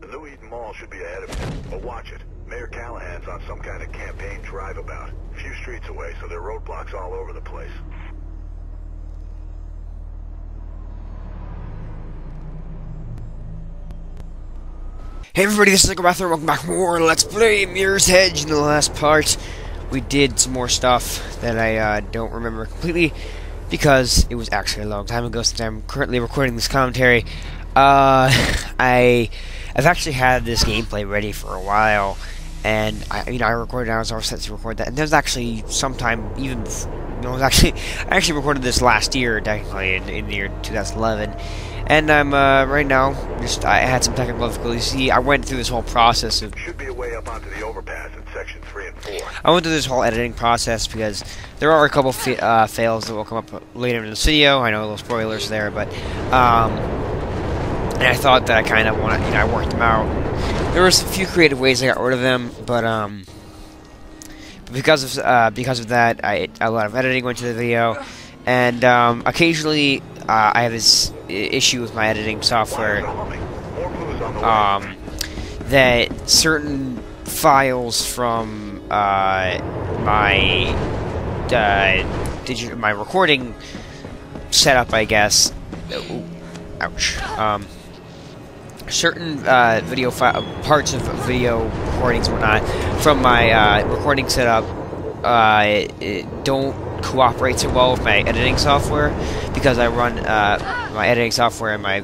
New Eden Mall should be ahead of you, but watch it. Mayor Callahan's on some kind of campaign drive-about. A few streets away, so there are roadblocks all over the place. Hey everybody, this is Cycopather, welcome back for more Let's Play Mirror's Edge. In the last part, we did some more stuff that I don't remember completely, because it was actually a long time ago since I'm currently recording this commentary. I've actually had this gameplay ready for a while, and I recorded. I was all set to record that, and there's actually sometime even. I actually recorded this last year, technically in the year 2011. And I'm right now I had some technical difficulties. See, I went through this whole process of. Should be a way up onto the overpass in section 3 and 4. I went through this whole editing process because there are a couple fails that will come up later in this video. I know little spoilers there, but and I thought that I kind of want to, I worked them out. There was a few creative ways I got rid of them, but because of that, a lot of editing went to the video, and occasionally I have this issue with my editing software that certain files from my recording setup, I guess. Ooh, ouch. Certain video parts of video recordings and whatnot from my recording setup don't cooperate so well with my editing software, because I run my editing software and my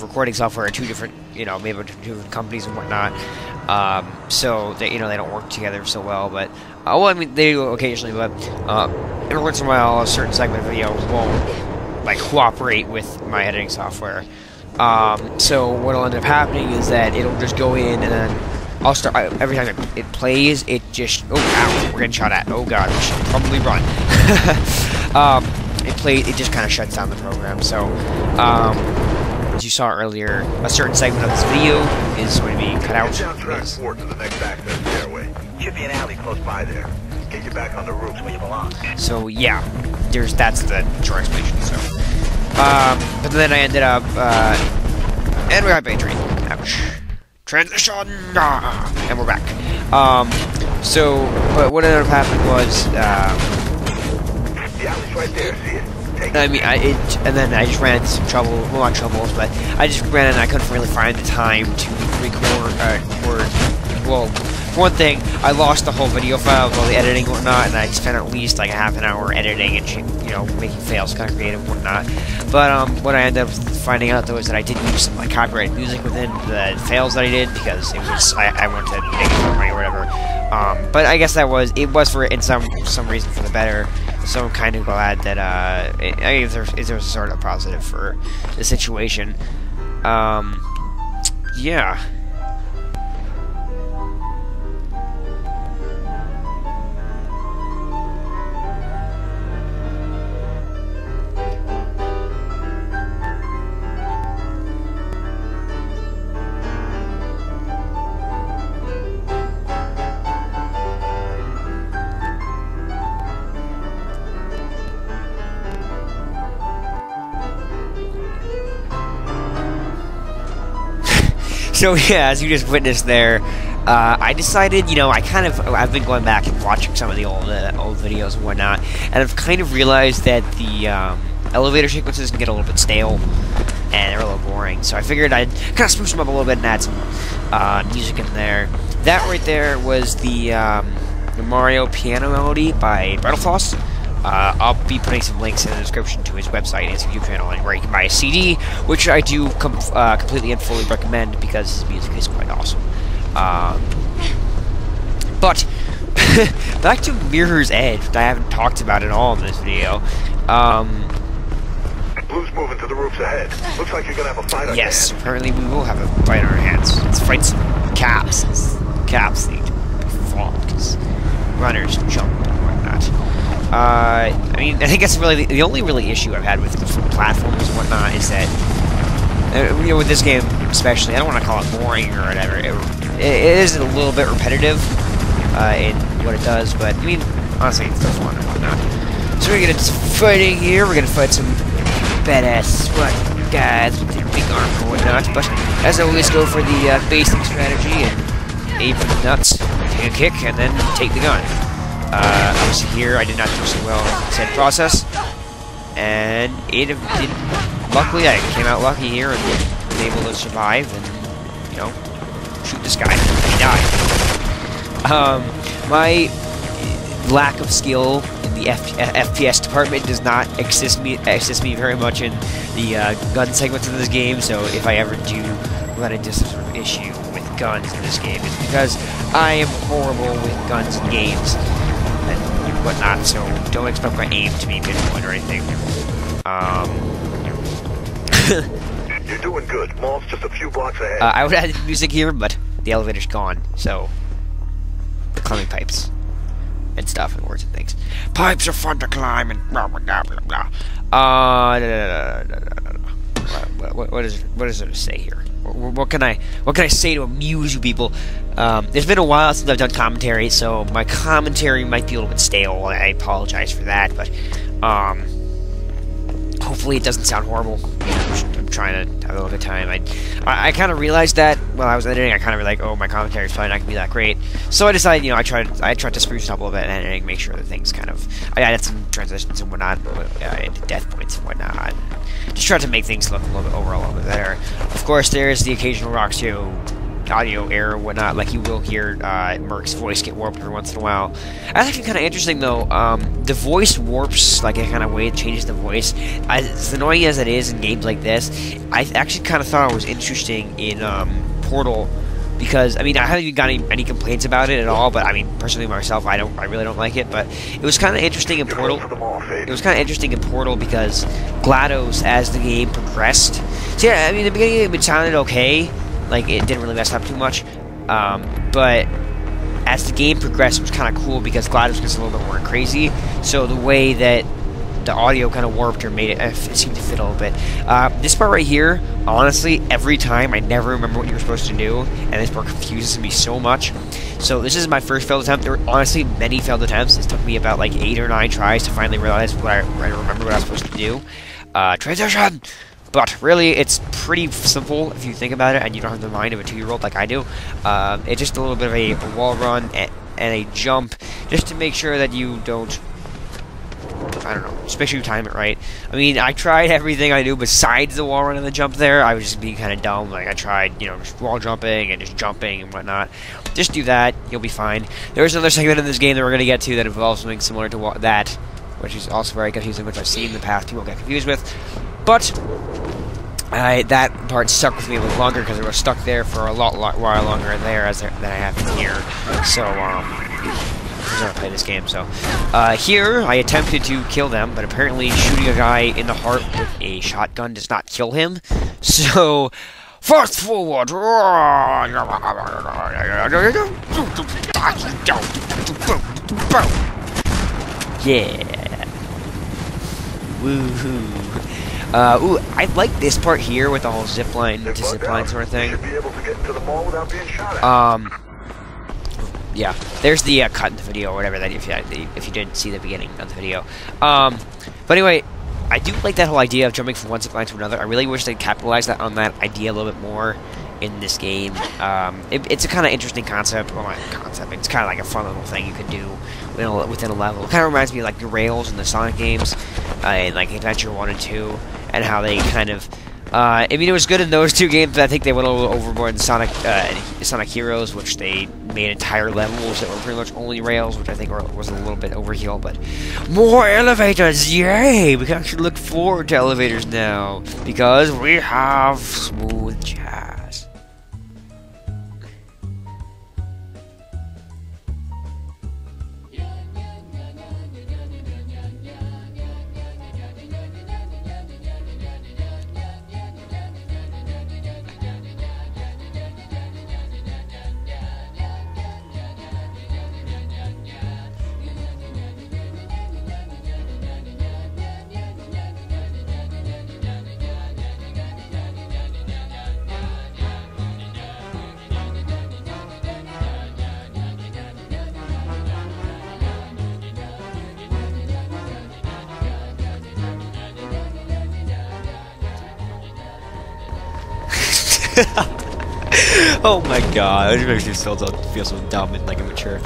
recording software are two different, maybe two different companies and whatnot. So they, they don't work together so well. But well, I mean, they do occasionally, but every once in a while, a certain segment of video won't cooperate with my editing software. So what'll end up happening is that it'll just go in, and then I'll start every time it plays. It just ow, we're getting shot at. Oh god, we should probably run. It just kind of shuts down the program. So as you saw earlier, a certain segment of this video is going to be cut out. Down transport to the next access stairway. Should be an alley close by there. Get you back on the roofs where you belong. So yeah, that's the short explanation. So. But then I ended up, and we got battery. Ouch. Transition! And we're back. But what ended up happening was, the alley's right there, see it? And then I just ran into some trouble, well, not troubles, but I just ran and I couldn't really find the time to record, well, for one thing, I lost the whole video file with all the editing and whatnot, and I spent at least like a half an hour editing and making fails, kind of creative and whatnot. But what I ended up finding out though is that I did use some copyrighted music within the fails that I did, because it was I wanted to make it for money or whatever. But I guess it was for in some reason for the better. So I'm kind of glad that I guess there's a sort of positive for the situation. Yeah. So yeah, as you just witnessed there, I decided, I've been going back and watching some of the old videos and whatnot, and I've kind of realized that the elevator sequences can get a little bit stale, and they're a little boring. So I figured I'd kind of spruce them up a little bit and add some music in there. That right there was the Mario piano melody by brentalfloss. I'll be putting some links in the description to his website and his YouTube channel, and where you can buy a CD, which I do completely and fully recommend, because his music is quite awesome. But back to Mirror's Edge, which I haven't talked about at all in this video. Blue's moving to the roofs ahead. Looks like you're gonna have a fight on Yes, your hands. apparently we will have a fight on our hands. Let's fight some caps. Caps need to be fought, because runners jump and whatnot. I think that's really the only really issue I've had with platformers and whatnot is that, with this game especially, I don't want to call it boring or whatever. It is a little bit repetitive in what it does, but honestly, it's still fun and whatnot. So we're gonna do some fighting here. We're gonna fight some badass SWAT guys with their big armor and whatnot, but as always, go for the basic strategy and aim for the nuts, take a kick, and then take the gun. Obviously here, I did not do so well in said process, and luckily, I came out lucky here and was able to survive and, you know, shoot this guy. He died. My lack of skill in the FPS department does not assist me very much in the gun segments of this game, so if I ever do run into some sort of issue with guns in this game, it's because I am horrible with guns in games and whatnot, so don't expect my aim to be pinpoint or anything. You're doing good. Mall's just a few blocks ahead. I would add music here, but the elevator's gone, so we're climbing pipes and stuff and words and things. Pipes are fun to climb and blah blah blah blah blah. What is there to say here? What can I say to amuse you people? It's been a while since I've done commentary, so my commentary might be a little bit stale. I apologize for that, but hopefully it doesn't sound horrible. I'm trying to have a good time. I kind of realized that while I was editing. I kind of like, oh, my commentary is probably not gonna be that great. So I decided, you know, I tried to spruce it up a little bit and editing, make sure that things kind of, I added some transitions and whatnot, into death points and whatnot. Just tried to make things look a little bit overall a little bit better. Of course, there is the occasional Roxio audio error and whatnot, like you will hear Merc's voice get warped every once in a while. That's actually kind of interesting, though. The voice warps, like a kind of way it changes the voice. As annoying as it is in games like this, I actually kind of thought it was interesting in Portal, because I mean, I haven't got any complaints about it at all. But I mean, personally myself, I really don't like it. But it was kind of interesting in Portal. It was kind of interesting in Portal because GLaDOS, as the game progressed, so yeah, I mean, the beginning it sounded okay. Like, it didn't really mess up too much, but as the game progressed, it was kind of cool because GLaDOS gets a little bit more crazy, so the way that the audio kind of warped or made it, it seemed to fit a little bit. This part right here, honestly, every time, I never remember what you were supposed to do, and this part confuses me so much. So this is my first failed attempt. There were honestly many failed attempts. It took me about like 8 or 9 tries to finally realize I remember what I was supposed to do. Transition! But really, it's pretty simple if you think about it, and you don't have the mind of a 2-year-old like I do. It's just a little bit of a wall run and a jump, just to make sure that you don't, I don't know, just make sure you time it right. I mean, I tried everything I do besides the wall run and the jump there. I was just being kind of dumb. Like, I tried, you know, just wall jumping and just jumping and whatnot. Just do that, you'll be fine. There's another segment in this game that we're going to get to that involves something similar to that, which is also very confusing, which I've seen in the past people get confused with. But that part stuck with me a little longer because I was stuck there for a while longer there than I have in here. So, I'm going to play this game. So, here, I attempted to kill them, but apparently shooting a guy in the heart with a shotgun does not kill him. So, fast forward! Yeah! Woohoo! Ooh, I like this part here with the whole zipline to zipline sort of thing. Yeah, there's the cut in the video or whatever that if you didn't see the beginning of the video. But anyway, I do like that whole idea of jumping from one zipline to another. I really wish they'd capitalize on that idea a little bit more in this game. It's a kind of interesting concept. Well, not concept. It's kind of like a fun little thing you can do within a level. It kind of reminds me of like the rails in the Sonic games, in like Adventure 1 and 2, and how they kind of. I mean, it was good in those 2 games, but I think they went a little overboard in Sonic Heroes, which they made entire levels that were pretty much only rails, which I think was a little bit overkill. But more elevators, yay! We can actually look forward to elevators now because we have smooth jazz. Oh my god, it makes me feel so dumb and like immature.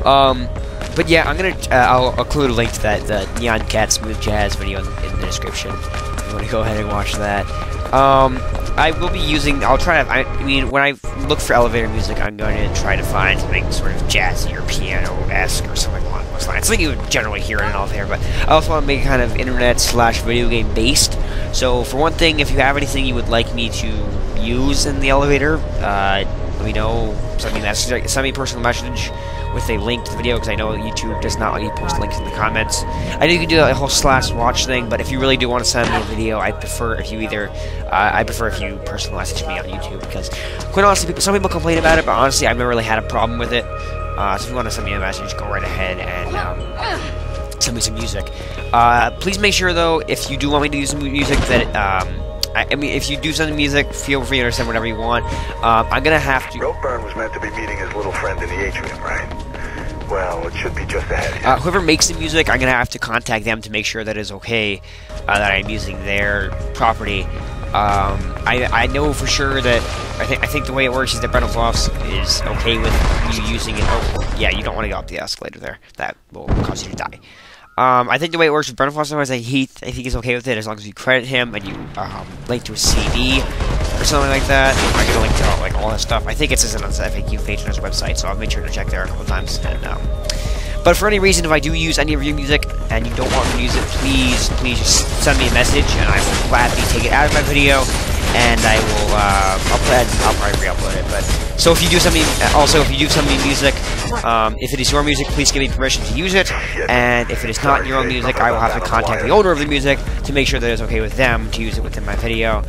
But yeah, I'll include a link to that the Nyan Cat Smooth Jazz video in the description. If you want to go ahead and watch that. I will be using. I mean, when I look for elevator music, I'm going to try to find something sort of jazzy or piano-esque or something along those lines. Something you would generally hear in an elevator, but I also want to make it kind of internet/video game based. So, for one thing, if you have anything you would like me to use in the elevator, let me know. Send me a personal message with a link to the video, because I know YouTube does not let you post links in the comments. I know you can do that whole /watch thing, but if you really do want to send me a video, I prefer if you personal message me on YouTube, because quite honestly, some people complain about it, but honestly, I've never really had a problem with it. So if you want to send me a message, go right ahead and send me some music. Please make sure, though, if you do want me to use some music, that I mean, if you do send music, feel free to send whatever you want. I'm gonna have to. Ropeburn was meant to be meeting his little friend in the atrium, right? Well, it should be just ahead of you. Whoever makes the music, I'm gonna have to contact them to make sure that it's okay that I'm using their property. I know for sure that I think the way it works is that brentalfloss is okay with you using it. Oh, yeah, you don't want to go up the escalator there. That will cause you to die. I think the way it works with brentalfloss, I think he's okay with it as long as you credit him and you link to a CD or something like that. I'm gonna link to like all that stuff. I think it says it on the FAQ page on his website, so I'll make sure to check there a couple times. And but for any reason, if I do use any of your music and you don't want me to use it, please just send me a message, and I will gladly take it out of my video, and I will I'll probably re-upload it. But so if you do send me music, if it is your music, please give me permission to use it, and if it is not your own music, I will have to contact the owner of the music to make sure that it's okay with them to use it within my video.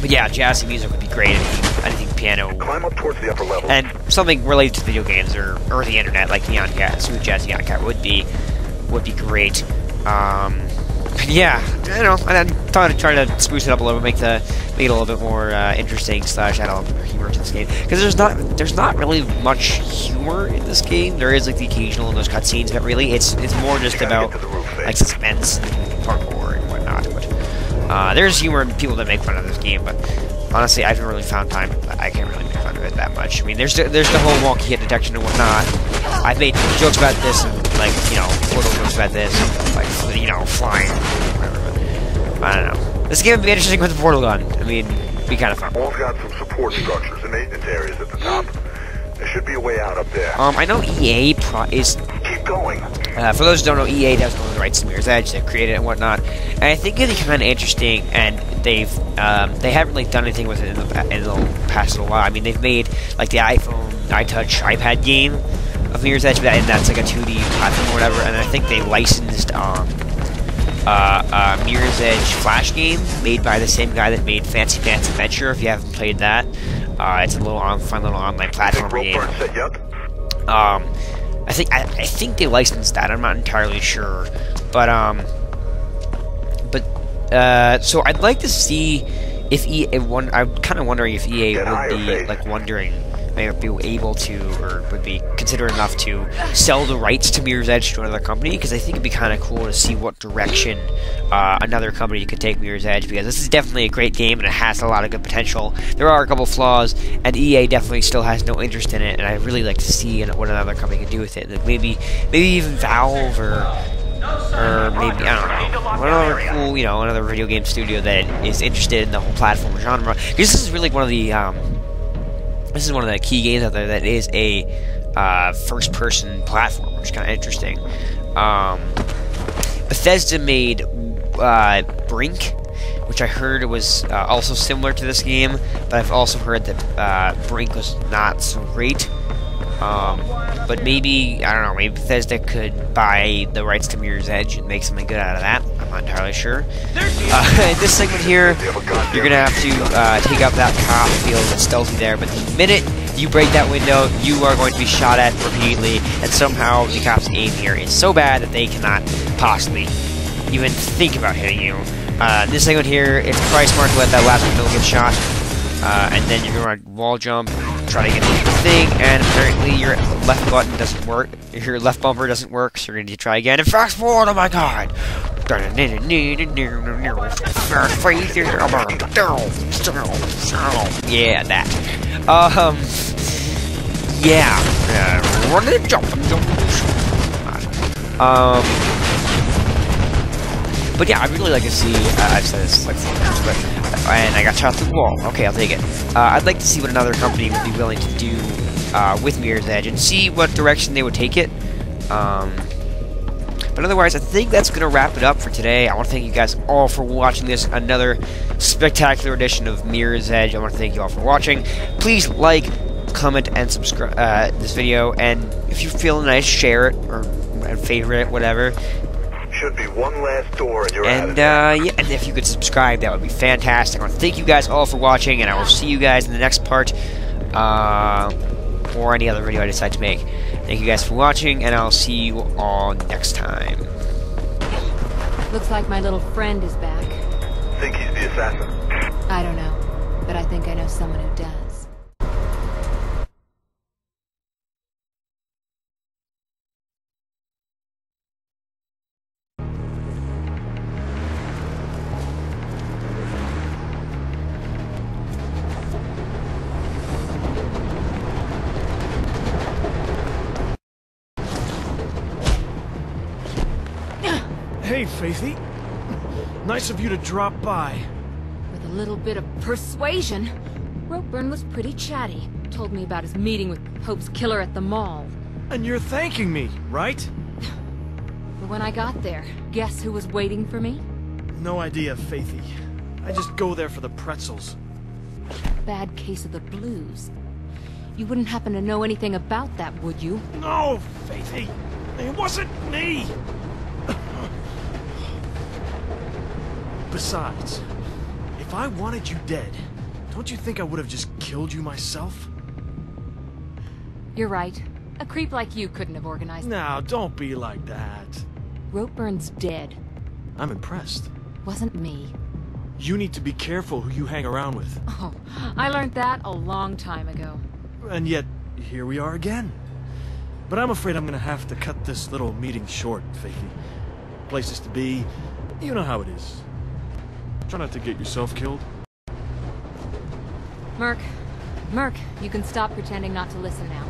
But yeah, jazzy music would be great. Anything piano. Climb up towards the upper level. And something related to video games or the internet, like Nyan Cat, Smooth Jazz Nyan Cat would be great. Yeah, I don't know. I thought I'd try to spruce it up a little, make it a little bit more interesting / add a little humor to this game. Because there's not really much humor in this game. There is like the occasional in those cutscenes, but really it's more just about like suspense and parkour and whatnot. But there's humor in people that make fun of this game, but honestly, I haven't really found time. I can't really make fun of it that much. I mean, there's the whole wonky hit detection and whatnot. I've made jokes about this and like portal jokes about this, and, like flying, whatever. But I don't know. This game would be interesting with the portal gun. I mean, it'd be kind of fun. All's got some support structures and maintenance areas at the top. There should be a way out up there. I know EA is. Keep going. For those who don't know, EA doesn't own the rights to Mirror's Edge. They've created it and whatnot, and I think it's kind of interesting. And they haven't really done anything with it in the past little while. I mean, they've made like the iPhone, iTouch, iPad game of Mirror's Edge, and that's like a 2D platform or whatever. And I think they licensed Mirror's Edge Flash game made by the same guy that made Fancy Pants Adventure. If you haven't played that, it's a fun little online platformer game. I think they licensed that. I'm not entirely sure, but so I'd like to see if EA. I'm kind of wondering if EA would be like maybe be able to, or would be considerate enough to sell the rights to Mirror's Edge to another company, because I think it'd be kind of cool to see what direction another company could take Mirror's Edge, because this is definitely a great game and it has a lot of good potential. There are a couple flaws, and EA definitely still has no interest in it, and I'd really like to see what another company could do with it. Like maybe even Valve or maybe, I don't know, another cool, another video game studio that is interested in the whole platform genre. Because this is really one of the key games out there that is a first-person platform, which is kind of interesting. Bethesda made Brink, which I heard was also similar to this game, but I've also heard that Brink was not so great. But maybe, I don't know, maybe Bethesda could buy the rights to Mirror's Edge and make something good out of that. I'm not entirely sure. In this segment here, you're going to have to take out that cop field that stealthy there, but the minute you break that window, you are going to be shot at repeatedly, and somehow the cop's aim here is so bad that they cannot possibly even think about hitting you. This segment here, it's probably smart to let that last window get shot, and then you're going to wall jump, try to get the thing, and apparently your left button doesn't work, your left bumper doesn't work, so you're going to try again, and fast forward, oh my god! Yeah, that. Yeah. Run and jump. But yeah, I'd really like to see, I've said this like 4 times, but, and I got shot through the wall. Okay, I'll take it. I'd like to see what another company would be willing to do with Mirror's Edge and see what direction they would take it. But otherwise, I think that's going to wrap it up for today. I want to thank you guys all for watching this, another spectacular edition of Mirror's Edge. I want to thank you all for watching. Please like, comment, and subscribe this video, and if you feel nice, share it, or favorite it, whatever. Should be one last door and you're And, out of yeah, and if you could subscribe, that would be fantastic. I want to thank you guys all for watching, and I will see you guys in the next part, or any other video I decide to make. Thank you guys for watching, and I'll see you all next time. Looks like my little friend is back. Think he's the assassin? I don't know, but I think I know someone who does. Hey, Faithy. Nice of you to drop by. With a little bit of persuasion, Ropeburn was pretty chatty. Told me about his meeting with Hope's killer at the mall. And you're thanking me, right? But when I got there, guess who was waiting for me? No idea, Faithy. I just go there for the pretzels. Bad case of the blues. You wouldn't happen to know anything about that, would you? No, Faithy! It wasn't me! Besides, if I wanted you dead, don't you think I would have just killed you myself? You're right. A creep like you couldn't have organized. Now, don't be like that. Ropeburn's dead. I'm impressed. Wasn't me. You need to be careful who you hang around with. Oh, I learned that a long time ago. And yet, here we are again. But I'm afraid I'm gonna have to cut this little meeting short, Faithy. Places to be, you know how it is. Try not to get yourself killed. Merc, you can stop pretending not to listen now.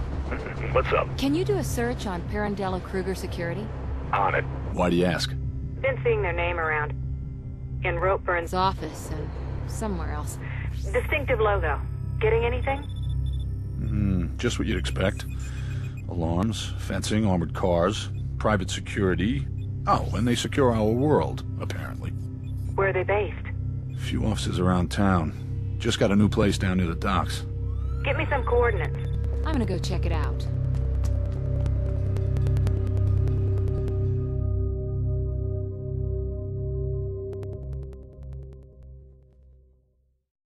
What's up? Can you do a search on Pirandello Kruger Security? On it. Why do you ask? Been seeing their name around. In Ropeburn's His office and somewhere else. distinctive logo. Getting anything? Just what you'd expect. Alarms, fencing, armored cars, private security. Oh, and they secure our world, apparently. Where are they based? A few offices around town. Just got a new place down near the docks. Get me some coordinates. I'm gonna go check it out.